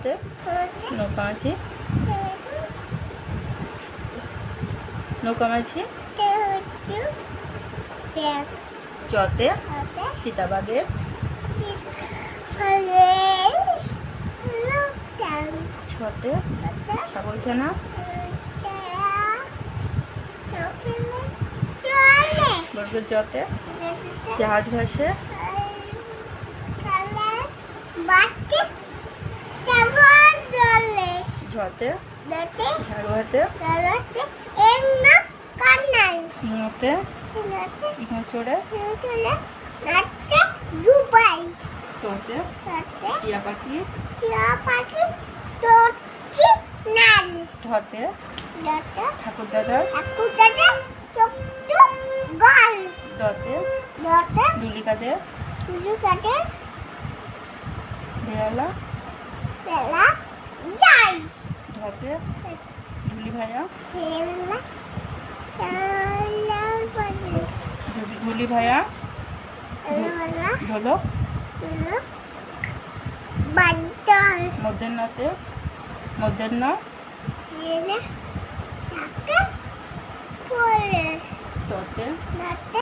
নতে নৌকামাছি নৌকামাছি চতে চিতাবাঘের ছতে ছাগলছানা বর্গের জতে জাহাজ ভাসে ঝতে ঝাড়ু হাতে নতে চড়ে তোতে টিয়া পাখি ঢতে ঠাকুর দাদা ডতে ডুলি কাটে বেলা ঢতে ঢুলি ভাইয়া ঢুলি ভাইয়া ঢোলক মধ্যাহ্নতে মধ্যাহ্ন ততে